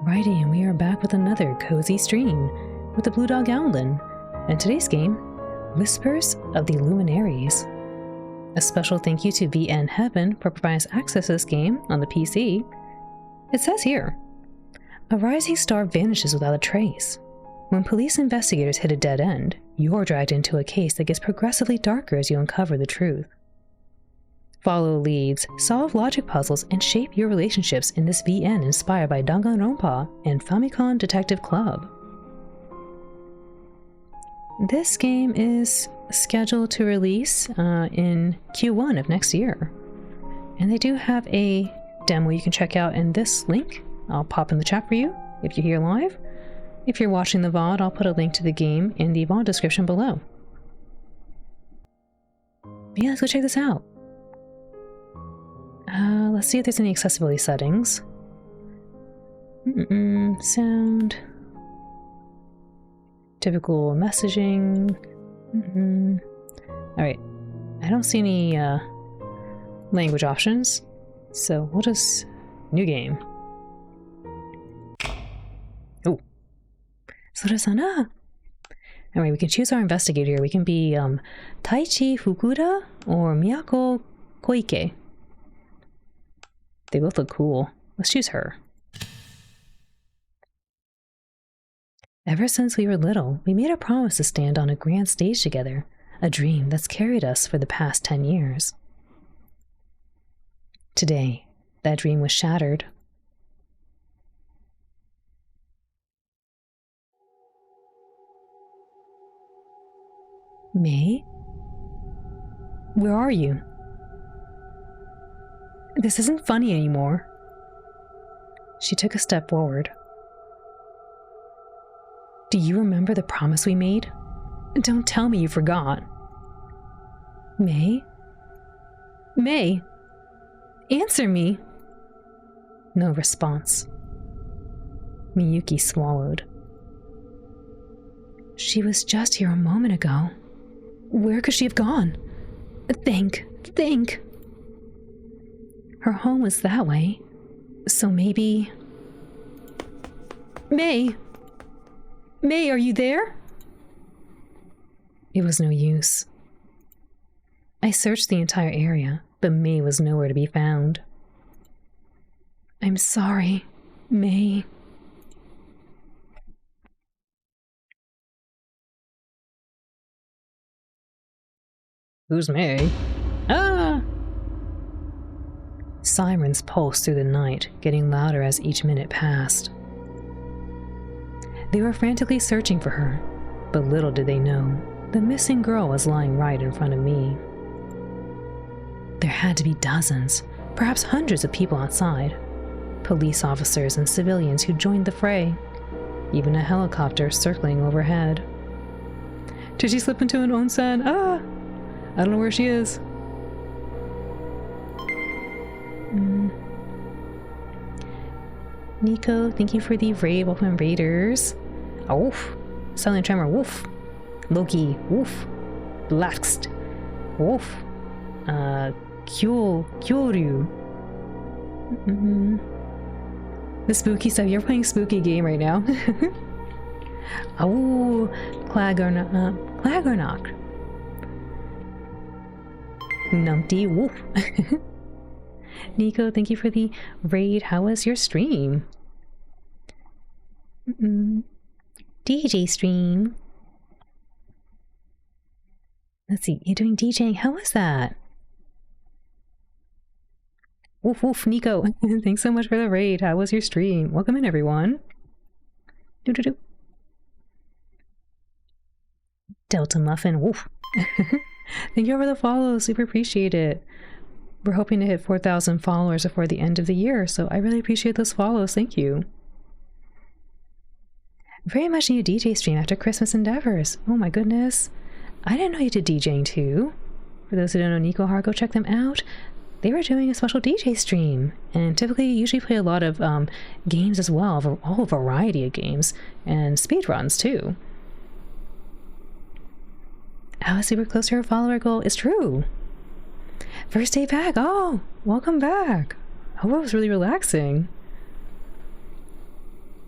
Righty, and we are back with another cozy stream with the Blue Dog Owlin, and today's game, Whispers of the Luminaries. A special thank you to VN Heaven for providing us access to this game on the PC. It says here, a rising star vanishes without a trace. When police investigators hit a dead end, you're dragged into a case that gets progressively darker as you uncover the truth. Follow leads, solve logic puzzles, and shape your relationships in this VN inspired by Danganronpa and Famicom Detective Club. This game is scheduled to release in Q1 of next year. And they do have a demo you can check out in this link. I'll pop in the chat for you if you're here live. If you're watching the VOD, I'll put a link to the game in the VOD description below. But yeah, let's go check this out. Let's see if there's any accessibility settings. Sound. Typical messaging. Alright. I don't see any language options. So we'll just... New game. Oh. Sora-sana! Alright, we can choose our investigator here. We can be Taichi Fukuda or Miyako Koike. They both look cool. Let's choose her. Ever since we were little, we made a promise to stand on a grand stage together, a dream that's carried us for the past 10 years. Today, that dream was shattered. May? Where are you? This isn't funny anymore. She took a step forward. Do you remember the promise we made? Don't tell me you forgot. May? May? Answer me! No response. Miyuki swallowed. She was just here a moment ago. Where could she have gone? Think. Her home was that way, so maybe... May! May, are you there? It was no use. I searched the entire area, but May was nowhere to be found. I'm sorry, May. Who's May? Ah! Sirens pulsed through the night, getting louder as each minute passed. They were frantically searching for her, but little did they know, the missing girl was lying right in front of me. There had to be dozens, perhaps hundreds of people outside. Police officers and civilians who joined the fray. Even a helicopter circling overhead. Did she slip into an onsen? Ah! I don't know where she is. Nico, thank you for the raid. Welcome, Raiders. Woof. Silent Tremor. Woof. Loki. Woof. Laxed. Woof. Kyoryu. The spooky stuff. You're playing spooky game right now. Oh, Clagornock. Numpty. Woof. Nico, thank you for the raid. How was your stream? DJ stream. Let's see, you're doing DJing. How was that? Woof woof, Nico. Thanks so much for the raid. How was your stream? Welcome in, everyone. Delta Muffin. Woof. Thank you for the follow. Super appreciate it. We're hoping to hit 4,000 followers before the end of the year, so I really appreciate those follows. Thank you. Very much need a DJ stream after Christmas endeavors. Oh my goodness. I didn't know you did DJing too. For those who don't know Nico Har, go check them out. They were doing a special DJ stream, and typically usually play a lot of games as well, a whole variety of games, and speedruns too. I was super close to her follower goal. It's true. First day back. Oh, welcome back. I hope it was really relaxing.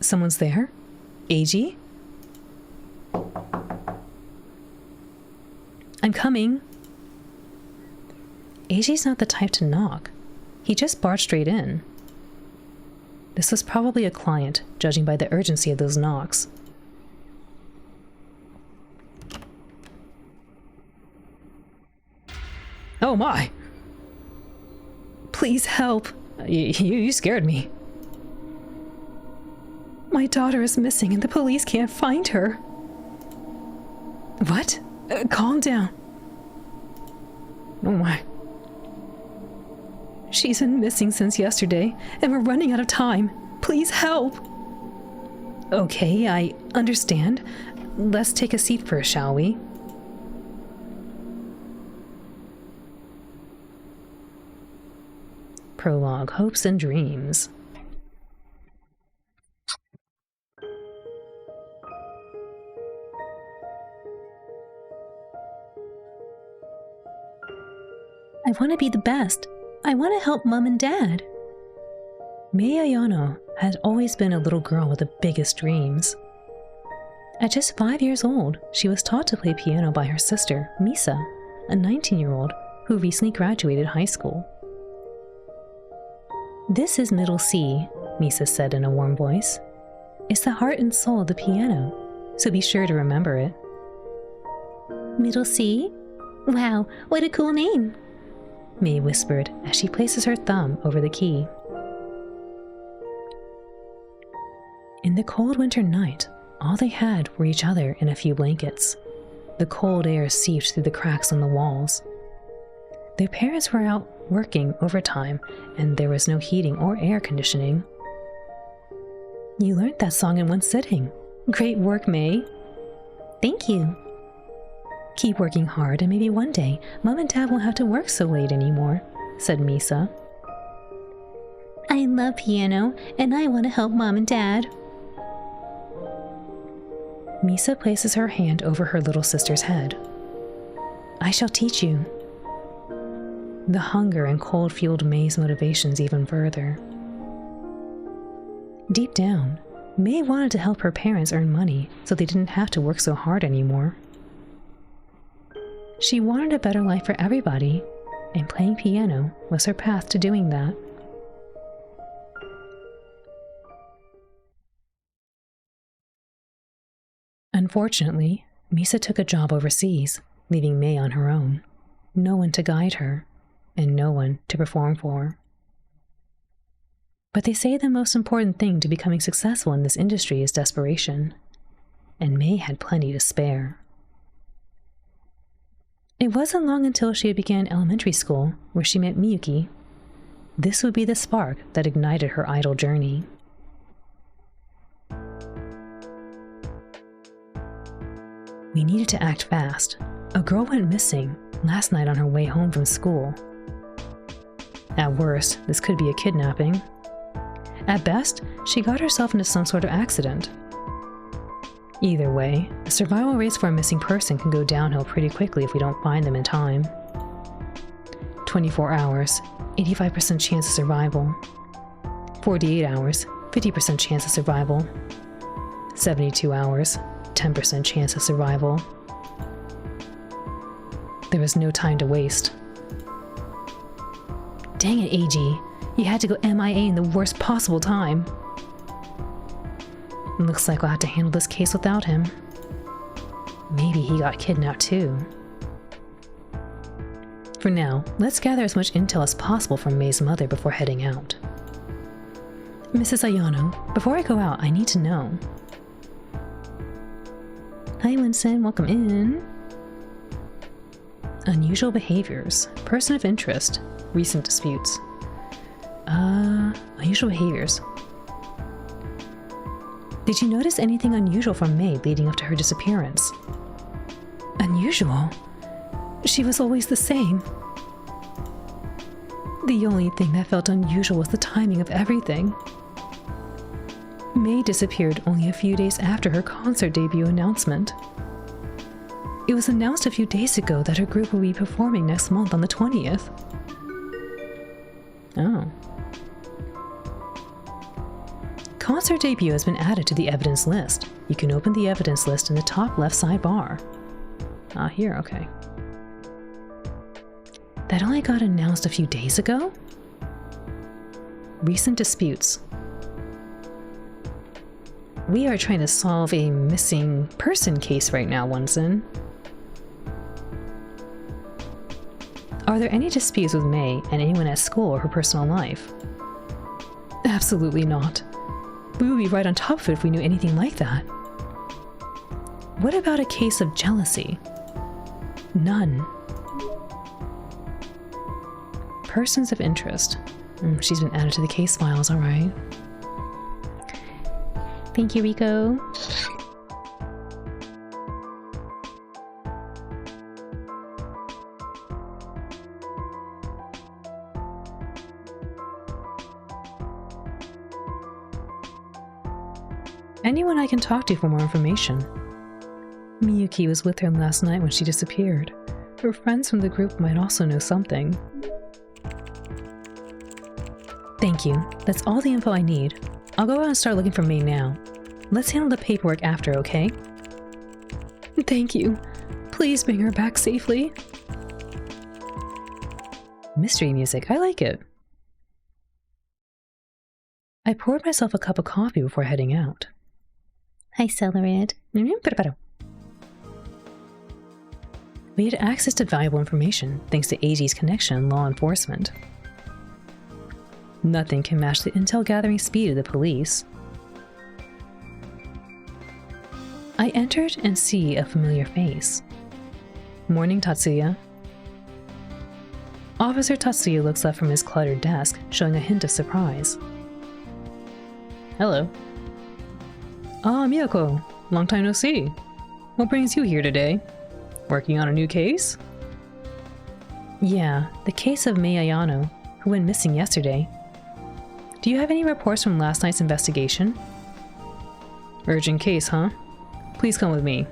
Someone's there? Eiji? I'm coming. Eiji's not the type to knock. He just barged straight in. This was probably a client, judging by the urgency of those knocks. Oh my! Please help. You scared me. My daughter is missing and the police can't find her. What? Calm down. Oh my. She's been missing since yesterday, and we're running out of time. Please help. Okay, I understand. Let's take a seat first, shall we? Prologue, Hopes and Dreams. I want to be the best. I want to help Mom and Dad. Mei Ayano had always been a little girl with the biggest dreams. At just 5 years old, she was taught to play piano by her sister, Misa, a 19-year-old who recently graduated high school. This is Middle C, Misa said in a warm voice. It's the heart and soul of the piano, so be sure to remember it. Middle C? Wow, what a cool name! Mei whispered as she places her thumb over the key. In the cold winter night, all they had were each other and a few blankets. The cold air seeped through the cracks on the walls. Their parents were out working overtime, and there was no heating or air conditioning. You learned that song in one sitting. Great work, Mei. Thank you. Keep working hard, and maybe one day, Mom and Dad won't have to work so late anymore, said Misa. I love piano, and I want to help Mom and Dad. Misa places her hand over her little sister's head. I shall teach you. The hunger and cold fueled Mei's motivations even further. Deep down, Mei wanted to help her parents earn money so they didn't have to work so hard anymore. She wanted a better life for everybody, and playing piano was her path to doing that. Unfortunately, Misa took a job overseas, leaving Mei on her own. No one to guide her, and no one to perform for. But they say the most important thing to becoming successful in this industry is desperation, and Mei had plenty to spare. It wasn't long until she began elementary school where she met Miyuki. This would be the spark that ignited her idol journey. We needed to act fast. A girl went missing last night on her way home from school. At worst, this could be a kidnapping. At best, she got herself into some sort of accident. Either way, the survival rates for a missing person can go downhill pretty quickly if we don't find them in time. 24 hours, 85% chance of survival. 48 hours, 50% chance of survival. 72 hours, 10% chance of survival. There was no time to waste. Dang it, Eiji. You had to go MIA in the worst possible time. Looks like I'll have to handle this case without him. Maybe he got kidnapped too. For now, let's gather as much intel as possible from Mei's mother before heading out. Mrs. Ayano, before I go out, I need to know. Hi, Winston. Welcome in. Unusual behaviors. Person of interest. Recent disputes. Unusual behaviors. Did you notice anything unusual from Mei leading up to her disappearance? Unusual? She was always the same. The only thing that felt unusual was the timing of everything. Mei disappeared only a few days after her concert debut announcement. It was announced a few days ago that her group will be performing next month on the 20th. Oh. concert debut has been added to the evidence list. You can open the evidence list in the top left sidebar. Ah, here, okay. That only got announced a few days ago? Recent disputes. We are trying to solve a missing person case right now, Wonson. Are there any disputes with May and anyone at school or her personal life? Absolutely not. We would be right on top of it if we knew anything like that. What about a case of jealousy? None. Persons of interest. She's been added to the case files, alright. Thank you, Rico. Anyone I can talk to for more information. Miyuki was with her last night when she disappeared. Her friends from the group might also know something. Thank you. That's all the info I need. I'll go out and start looking for May now. Let's handle the paperwork after, okay? Thank you. Please bring her back safely. Mystery music, I like it. I poured myself a cup of coffee before heading out. Hi, Celerid. We had access to valuable information thanks to AG's connection in law enforcement. Nothing can match the intel gathering speed of the police. I entered and see a familiar face. Morning, Tatsuya. Officer Tatsuya looks up from his cluttered desk, showing a hint of surprise. Hello. Ah, Miyako. Long time no see. What brings you here today? Working on a new case? Yeah, the case of Mei Ayano, who went missing yesterday. Do you have any reports from last night's investigation? Urgent case, huh? Please come with me.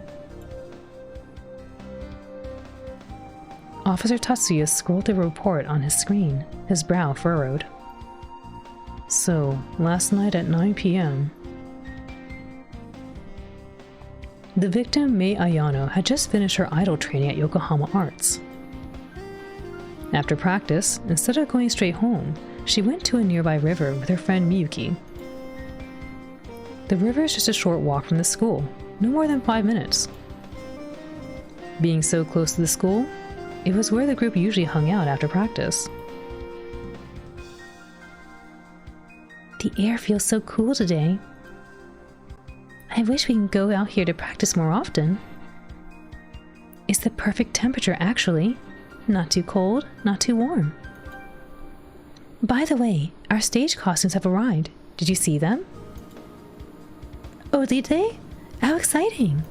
Officer Tatsuya scrolled the report on his screen, his brow furrowed. So, last night at 9 p.m. The victim, Mei Ayano, had just finished her idol training at Yokohama Arts. After practice, instead of going straight home, she went to a nearby river with her friend Miyuki. The river is just a short walk from the school, no more than 5 minutes. Being so close to the school, it was where the group usually hung out after practice. The air feels so cool today. I wish we could go out here to practice more often. It's the perfect temperature, actually. Not too cold, not too warm. By the way, our stage costumes have arrived. Did you see them? Oh, did they? How exciting!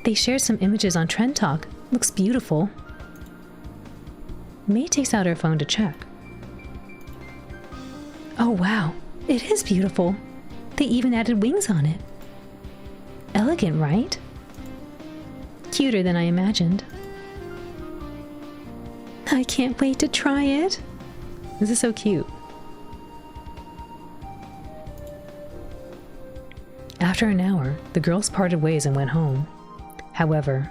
They shared some images on Trend Talk. Looks beautiful. May takes out her phone to check. Oh wow, it is beautiful. They even added wings on it. Elegant, right? Cuter than I imagined. I can't wait to try it. This is so cute. After an hour, the girls parted ways and went home. However,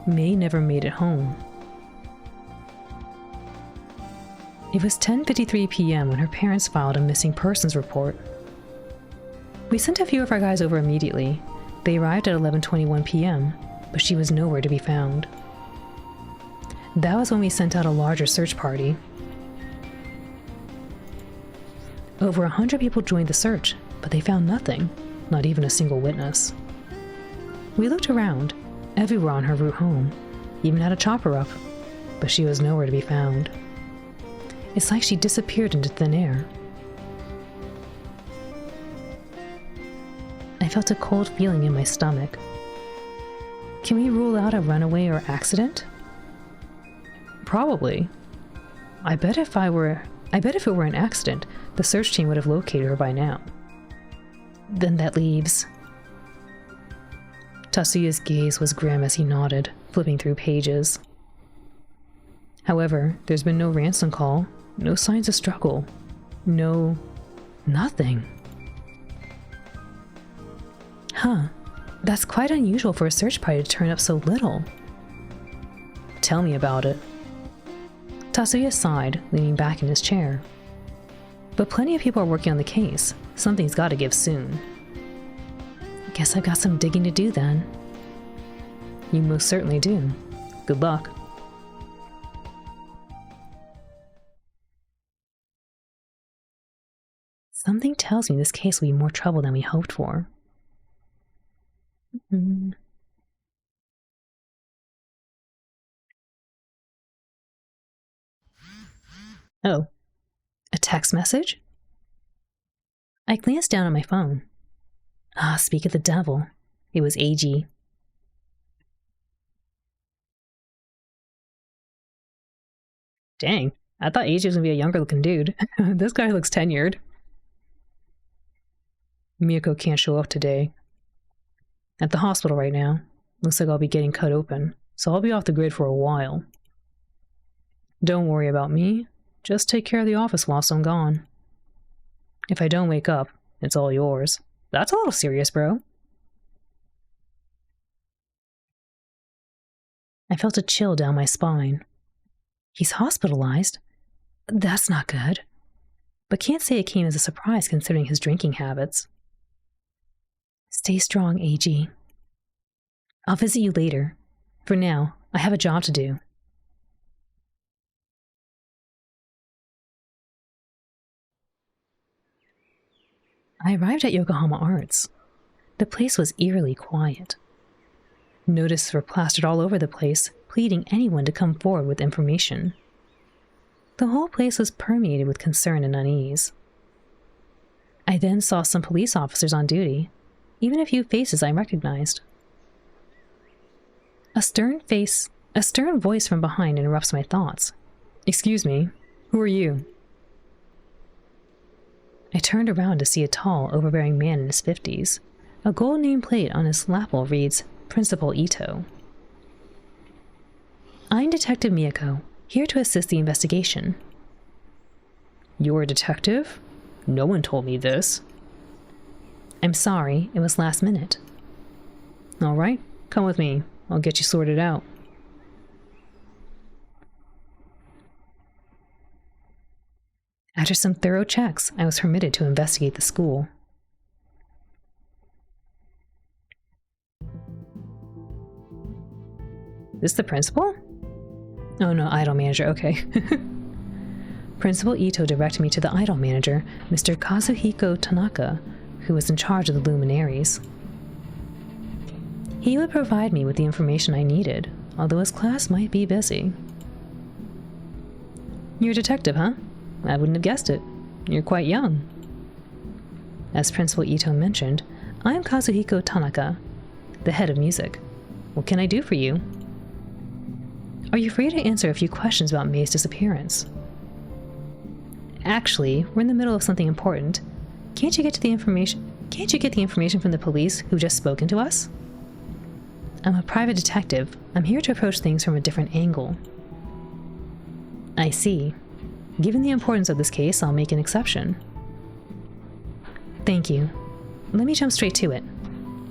May never made it home. It was 10:53 p.m. when her parents filed a missing persons report. We sent a few of our guys over immediately. They arrived at 11:21 p.m., but she was nowhere to be found. That was when we sent out a larger search party. Over 100 people joined the search, but they found nothing, not even a single witness. We looked around, everywhere on her route home, even had to chop her up, but she was nowhere to be found. It's like she disappeared into thin air. I felt a cold feeling in my stomach. Can we rule out a runaway or accident? Probably. I bet if it were an accident, the search team would have located her by now. Then that leaves... Tatsuya's gaze was grim as he nodded, flipping through pages. However, there's been no ransom call, no signs of struggle, nothing. Huh. That's quite unusual for a search party to turn up so little. Tell me about it. Tatsuya sighed, leaning back in his chair. But plenty of people are working on the case. Something's got to give soon. Guess I've got some digging to do then. You most certainly do. Good luck. Something tells me this case will be more trouble than we hoped for. Oh, a text message? I glanced down at my phone. Ah, speak of the devil. It was AG. Dang, I thought AG was gonna be a younger looking dude. This guy looks tenured. Miyako can't show up today. At the hospital right now. Looks like I'll be getting cut open, so I'll be off the grid for a while. Don't worry about me. Just take care of the office whilst I'm gone. If I don't wake up, it's all yours. That's a little serious, bro. I felt a chill down my spine. He's hospitalized? That's not good. But can't say it came as a surprise considering his drinking habits. Stay strong, AG. I'll visit you later. For now, I have a job to do. I arrived at Yokohama Arts. The place was eerily quiet. Notices were plastered all over the place, pleading anyone to come forward with information. The whole place was permeated with concern and unease. I then saw some police officers on duty, even a few faces I recognized. A stern voice from behind interrupts my thoughts. Excuse me, who are you? I turned around to see a tall, overbearing man in his 50s. A gold nameplate on his lapel reads, Principal Ito. I'm Detective Miyako, here to assist the investigation. You're a detective? No one told me this. I'm sorry, it was last minute. All right, come with me. I'll get you sorted out. After some thorough checks, I was permitted to investigate the school. This the principal? Oh no, idol manager, okay. Principal Ito directed me to the idol manager, Mr. Kazuhiko Tanaka, who was in charge of the Luminaries. He would provide me with the information I needed, although his class might be busy. You're a detective, huh? I wouldn't have guessed it. You're quite young. As Principal Ito mentioned, I'm Kazuhiko Tanaka, the head of music. What can I do for you? Are you free to answer a few questions about Mei's disappearance? Actually, we're in the middle of something important. Can't you get the information from the police who just spoken to us? I'm a private detective. I'm here to approach things from a different angle. I see. Given the importance of this case, I'll make an exception. Thank you. Let me jump straight to it.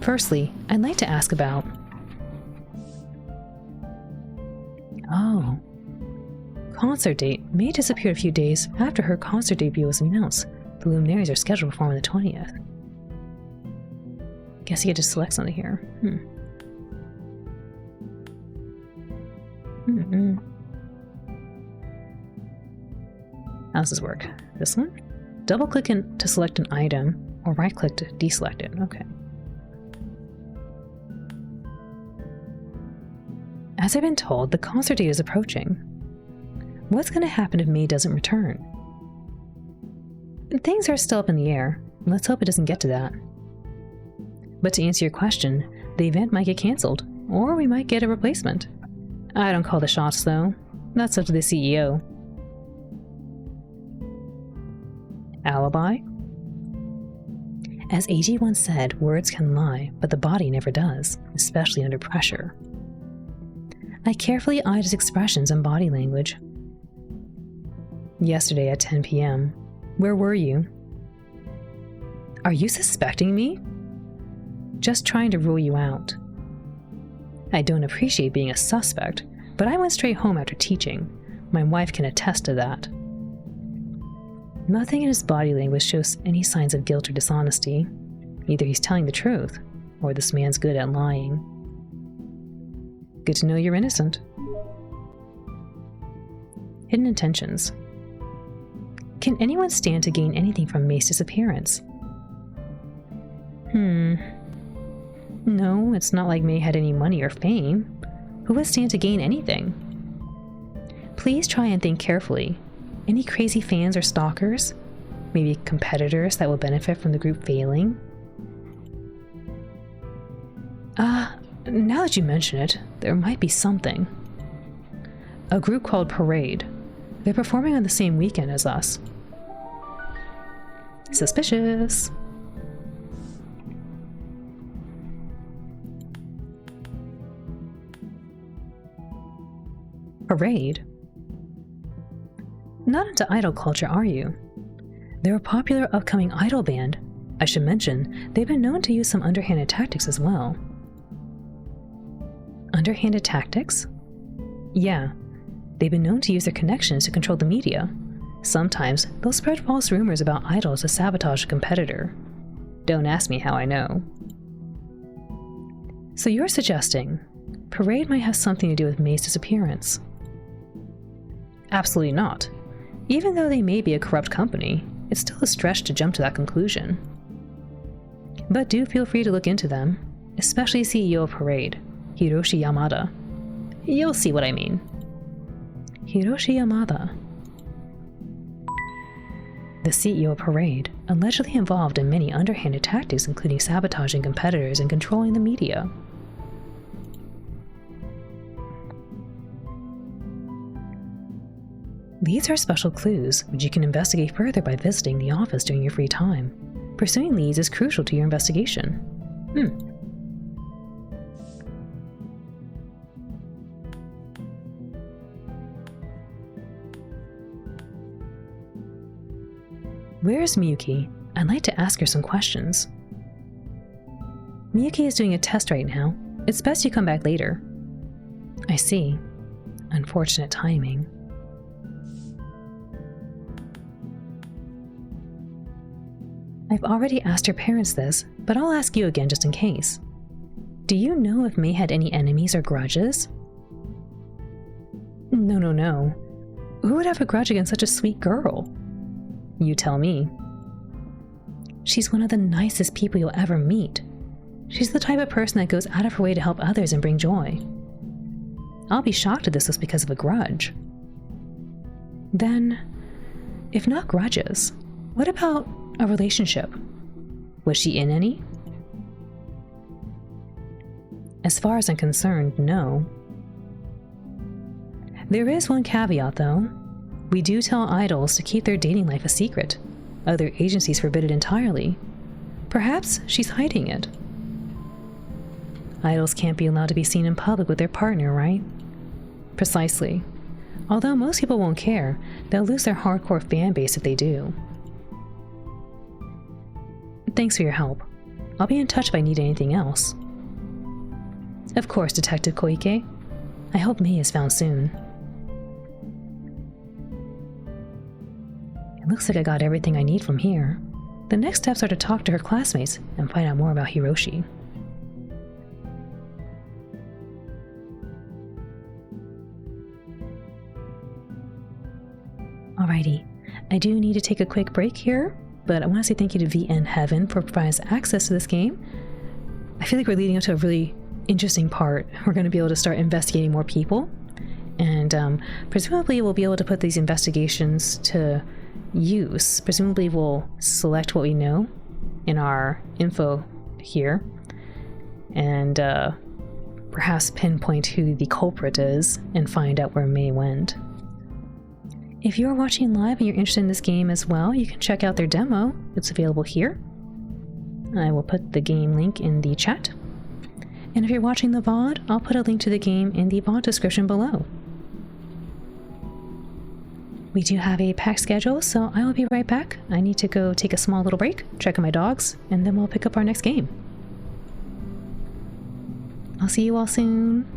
Firstly, I'd like to ask about... Oh. Concert date. Mei disappeared a few days after her concert debut was announced. The Luminaries are scheduled to perform on the 20th. Guess you get to select something here. How does this work? This one? Double-click to select an item, or right-click to deselect it. Okay. As I've been told, the concert date is approaching. What's going to happen if Mei doesn't return? Things are still up in the air. Let's hope it doesn't get to that. But to answer your question, the event might get cancelled, or we might get a replacement. I don't call the shots, though. That's up to the CEO. Alibi? As AG once said, words can lie, but the body never does, especially under pressure. I carefully eyed his expressions and body language. Yesterday at 10 p.m. Where were you? Are you suspecting me? just trying to rule you out. I don't appreciate being a suspect, but I went straight home after teaching. My wife can attest to that. Nothing in his body language shows any signs of guilt or dishonesty. Either he's telling the truth, or this man's good at lying. Good to know you're innocent. Hidden intentions. Can anyone stand to gain anything from May's disappearance? No, it's not like May had any money or fame. Who would stand to gain anything? Please try and think carefully. Any crazy fans or stalkers? Maybe competitors that will benefit from the group failing? Now that you mention it, there might be something. A group called Parade. They're performing on the same weekend as us. Suspicious. Parade? Not into idol culture, are you? They're a popular upcoming idol band. I should mention, they've been known to use some underhanded tactics as well. Underhanded tactics? Yeah, they've been known to use their connections to control the media. Sometimes they'll spread false rumors about idols to sabotage a competitor. Don't ask me how I know. So you're suggesting Parade might have something to do with May's disappearance? Absolutely not. Even though they may be a corrupt company, it's still a stretch to jump to that conclusion. But do feel free to look into them, especially CEO of Parade, Hiroshi Yamada. You'll see what I mean. Hiroshi Yamada. The CEO of Parade, allegedly involved in many underhanded tactics including sabotaging competitors and controlling the media. Leads are special clues, which you can investigate further by visiting the office during your free time. Pursuing leads is crucial to your investigation. Where's Miyuki? I'd like to ask her some questions. Miyuki is doing a test right now. It's best you come back later. I see. Unfortunate timing. I've already asked her parents this, but I'll ask you again just in case. Do you know if May had any enemies or grudges? No. Who would have a grudge against such a sweet girl? You tell me. She's one of the nicest people you'll ever meet. She's the type of person that goes out of her way to help others and bring joy. I'll be shocked if this was because of a grudge. Then, if not grudges, what about a relationship? Was she in any? As far as I'm concerned, no. There is one caveat, though. We do tell idols to keep their dating life a secret. Other agencies forbid it entirely. Perhaps she's hiding it. Idols can't be allowed to be seen in public with their partner, right? Precisely. Although most people won't care, they'll lose their hardcore fan base if they do. Thanks for your help. I'll be in touch if I need anything else. Of course, Detective Koike. I hope May is found soon. It looks like I got everything I need from here. The next steps are to talk to her classmates and find out more about Hiroshi. Alrighty, I do need to take a quick break here, but I want to say thank you to VN Heaven for providing us access to this game. I feel like we're leading up to a really interesting part. We're going to be able to start investigating more people, and presumably we'll be able to put these investigations to use. Presumably we'll select what we know in our info here, and perhaps pinpoint who the culprit is and find out where May went. If you're watching live and you're interested in this game as well, you can check out their demo. It's available here. I will put the game link in the chat. And if you're watching the VOD, I'll put a link to the game in the VOD description below. We do have a packed schedule, so I will be right back. I need to go take a small little break, check on my dogs, and then we'll pick up our next game. I'll see you all soon.